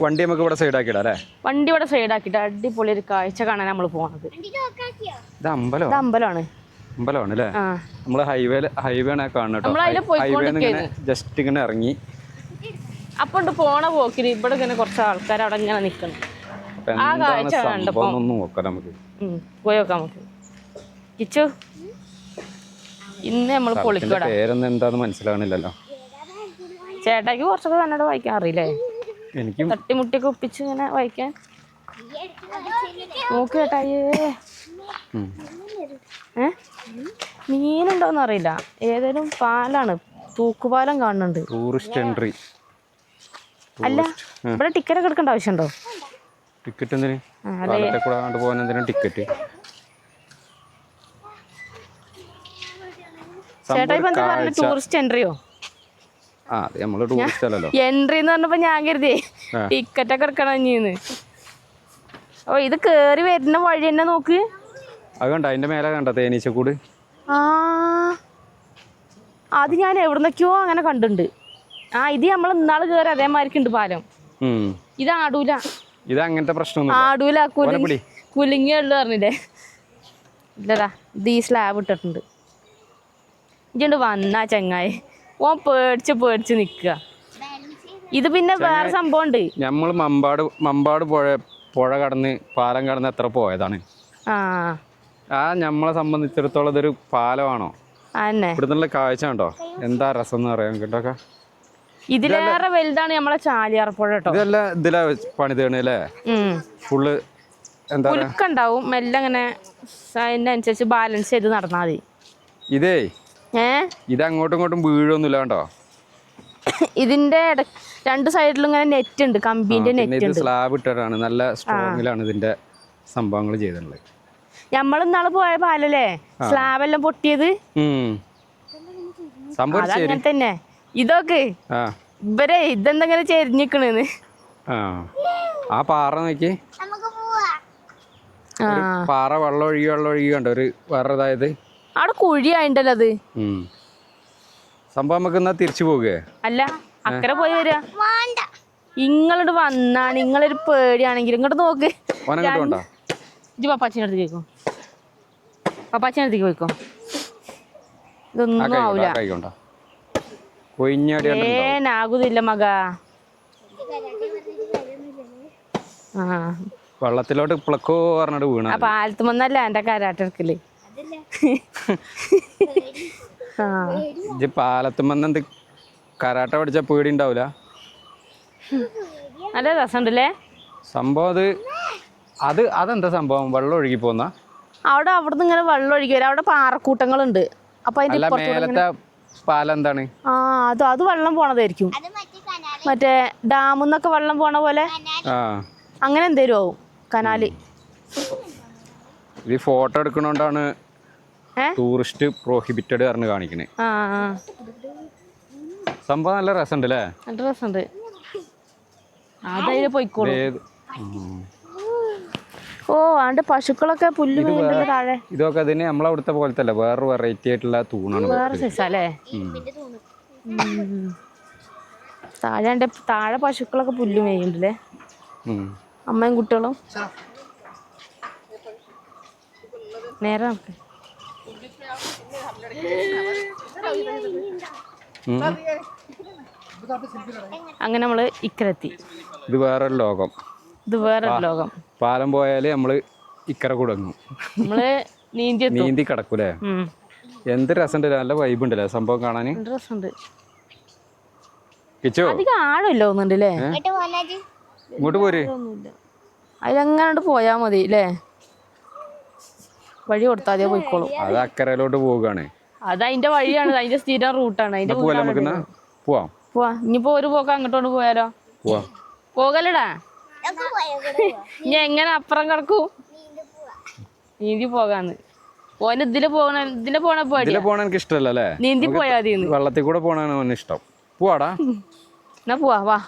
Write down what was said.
വണ്ടി നമുക്ക് ഇവിടെ സൈഡാക്കിടാം അല്ലേ? വണ്ടി ഇവിടെ സൈഡാക്കിട്ട് അടിപൊളി ഒരു കാഴ്ച കാണാൻ നമ്മൾ പോണത്. ഇത് അമ്പലമാണ് അമ്പലമാണ് അല്ലേ? നമ്മള് ഹൈവേ ആണ് കാണുന്നത്. ജസ്റ്റ് ഇങ്ങനെ ഇറങ്ങി അപ്പൊ പോണ പോക്കിന് ഇവിടെ ഇങ്ങനെ കുറച്ച് ആൾക്കാർ അവിടെ ഇങ്ങനെ നിക്കണം. ആ കാഴ്ച കണ്ടപ്പോ പോയി നോക്കാം നമുക്ക്. കിച്ചു ഇന്ന് നമ്മള് പൊളിക്കൂടാ. പേരൊന്നും എന്താന്ന് മനസ്സിലാവണില്ലല്ലോ. ചേട്ടായിക്ക് കുറച്ചൊക്കെ കന്നഡ വായിക്കാൻ അറിയില്ലേ? എനിക്ക് തട്ടിമുട്ടിയൊക്കെ ഒപ്പിച്ച് ഇങ്ങനെ വായിക്കാൻ നോക്ക് ചേട്ടായിയേ. മീനുണ്ടോന്ന് അറിയില്ല. ഏതെങ്കിലും പാലാണ്, തൂക്കുപാലം കാണുന്നുണ്ട്. Tourist entry. അല്ല ഇവിടെ ടിക്കറ്റ് ഒക്കെ എടുക്കേണ്ട ആവശ്യമുണ്ടോ? ടിക്കറ്റ് എന്തിന്? പോകാൻ എന്തിനാ ടിക്കറ്റ്? ചേട്ടായി ഇപ്പൊ എന്താ പറഞ്ഞ ടൂറിസ്റ്റ് എൻട്രിയോ? എൻട്രി എന്ന് പറഞ്ഞപ്പോ ഞാൻ കരുതി ടിക്കറ്റ് ഒക്കെ എടുക്കണം ഇനിന്ന്. ഓ ഇത് കേറി വരുന്ന വഴി തന്നെ നോക്ക്. അതിന്റെ മേലെ കണ്ട തേനീച്ചക്കൂട്. അത് ഞാൻ എവിടുന്നൊക്കെയോ അങ്ങനെ കണ്ടിട്ടുണ്ട്. ഇത് നമ്മൾ ഇന്നാള് കേറി അതേമാതിരിക്ക് ഉണ്ട് പാലം. ഇത് ആടൂല. ഇത് അങ്ങനത്തെ പ്രശ്നം ആടൂല. കുലുങ്ങിയുള്ളു പറഞ്ഞില്ലേ? ഇല്ലടാ ഇത് ഈ സ്ലാബ് ഇട്ടിട്ടുണ്ട്. ഇജണ്ട് വന്നാ ചങ്ങായി ഓൻ പേടിച്ച് നിക്കുക. ഇത് പിന്നെ വേറെ സംഭവം ഉണ്ട്. നമ്മള് മമ്പാട് പുഴ കടന്ന് പാലം കടന്ന് എത്ര പോയതാണ്. നമ്മളെ സംബന്ധിച്ചിടത്തോളം ഇതൊരു പാലമാണോ? ഇവിടുന്നുള്ള കാഴ്ച ഉണ്ടോ? എന്താ രസം എന്ന് പറയാൻ കേട്ടോക്കെ. ഇതിലേറെ വലുതാണ് നമ്മളെ ചാലിയാർ പുഴ കേട്ടോ. ഇതെല്ലാം ഇതിലാ പണിതേണ് അല്ലേ? ഫുള്ള് എന്താ ഉണ്ടാവും. മെല്ലെ അങ്ങനെ അതിനനുസരിച്ച് ബാലൻസ് ചെയ്ത് നടന്നാൽ മതി. ഇത് അങ്ങോട്ടും ഇങ്ങോട്ടും വീഴൊന്നുമില്ല കേട്ടോ. ഇതിന്റെ രണ്ട് സൈഡിലും ഇങ്ങനെ നെറ്റ് ഉണ്ട്, കമ്പിന്റെ നെറ്റ് ഉണ്ട്. സ്ലാബ് ഇട്ടാണ് നല്ല സ്ട്രോങ്ങിലാണ് ഇതിന്റെ സംഭവങ്ങൾ ചെയ്തിട്ടുള്ളത്. നമ്മളിന്നാള് പോയ പാലല്ലേ സ്ലാബ് എല്ലാം പൊട്ടിയത്. അങ്ങനെ തന്നെ ഇതൊക്കെ ഇവരെ ഇതെന്തെങ്ങനെ ചെരിഞ്ഞിക്കണെന്ന്. ആ പാറ നോക്കി, പാറ വെള്ളം ഒഴുകി കണ്ടോ ഒരു വേറെ ഇതായത്. അവിടെ കുഴിയായിണ്ടല്ലോ അത്. സംഭവം നമുക്ക് എന്നാ തിരിച്ചു പോകുക അല്ല അക്കരെ പോയി വരിക. ഇങ്ങളോട് വന്നാ നിങ്ങളൊരു പേടിയാണെങ്കിൽ ഇങ്ങോട്ട് നോക്ക്. ഇജ്ജ് പപ്പാച്ചിന്റെ അടുത്ത് കേൾക്കോ, പപ്പാച്ചിന്റെ അടുത്തേക്ക് പോയിക്കോ. ഇതൊന്നും ആവൂല. ഏനാകുന്നില്ല മക. വെള്ളത്തിലോട്ട് പ്ലക്കോ പറഞ്ഞിട്ട് വീണ. പാലത്തുമൊന്നല്ല എന്റെ കരാട്ടെടുക്കല്. പാലത്തുമെന്ത് കരാട്ട പഠിച്ച പേടി ഉണ്ടാവൂല. നല്ല രസമുണ്ടല്ലേ സംഭവം. അതെന്താ സംഭവം? വെള്ളം ഒഴുകി പോന്ന അവിടുന്ന് ഇങ്ങനെ വെള്ളം ഒഴുകി വരും. അവിടെ പാറക്കൂട്ടങ്ങളുണ്ട്. അപ്പൊ മേലത്തെ പാലം എന്താണ്? അത് വെള്ളം പോണതായിരിക്കും. മറ്റേ ഡാമിന്നൊക്കെ വെള്ളം പോണ പോലെ അങ്ങനെ എന്തേലും ആവും കനാല്. ഇത് ഫോട്ടോ എടുക്കണോണ്ടാണ് ടൂറിസ്റ്റ് പ്രോഹിബിറ്റഡ് പറഞ്ഞ് കാണിക്കണേ. സംഭവം നല്ല രസമുണ്ട് അല്ലേ? നല്ല രസമുണ്ട്. അതായത് പോയിക്കോളൂ. ഓ ആണ്ട് പശുക്കളൊക്കെ പുല്ല് താഴെ. ഇതൊക്കെ അതിന് നമ്മളവിടുത്തെ പോലത്തെ അല്ല, വേറൊരു വെറൈറ്റി ആയിട്ടുള്ള തൂണാണ്. വേറെ സൈസല്ലേ? താഴെ പശുക്കളൊക്കെ പുല്ല് മേയുണ്ടല്ലേ, അമ്മയും കുട്ടികളും. നേരെ നമുക്ക് അങ്ങനെ നമ്മള് ഇക്കരെത്തി. ഇത് വേറൊരു ലോകം. പാലം പോയാല് നമ്മള് ഇക്കര കുടങ്ങും. നമ്മള് നീന്തി കിടക്കൂലേ? എന്ത് രസമുണ്ട്. നല്ല വൈബ് ഉണ്ടല്ലേ സംഭവം കാണാന്. അധികം ആഴമില്ല തോന്നുന്നുണ്ടല്ലേ? ഇങ്ങോട്ട് പോര്. അതിലെങ്ങാണ്ട് പോയാ മതി അല്ലേ? വഴി കൊടുത്താൽ മതി, പോയിക്കോളും. അത് അക്കരയിലോട്ട് പോവുകയാണ്. അത് അതിന്റെ വഴിയാണ്, അതിന്റെ സ്ഥിരം റൂട്ടാണ്. പോവാ. ഇനിയിപ്പോ ഒരു പോക്ക് അങ്ങോട്ടോണ്ട് പോയാലോ? പോകലടാ. ഇനി എങ്ങനെ അപ്പുറം കിടക്കൂ? നീന്തി പോകാന്ന്. ഓന് ഇതില് പോണ എനിക്ക് ഇഷ്ടമല്ലേ? നീന്തി പോയാ മതി. വെള്ളത്തിൽ കൂടെ പോണാണ് ഇഷ്ടം. പോവാടാ. എന്നാ പോവാ. വാ.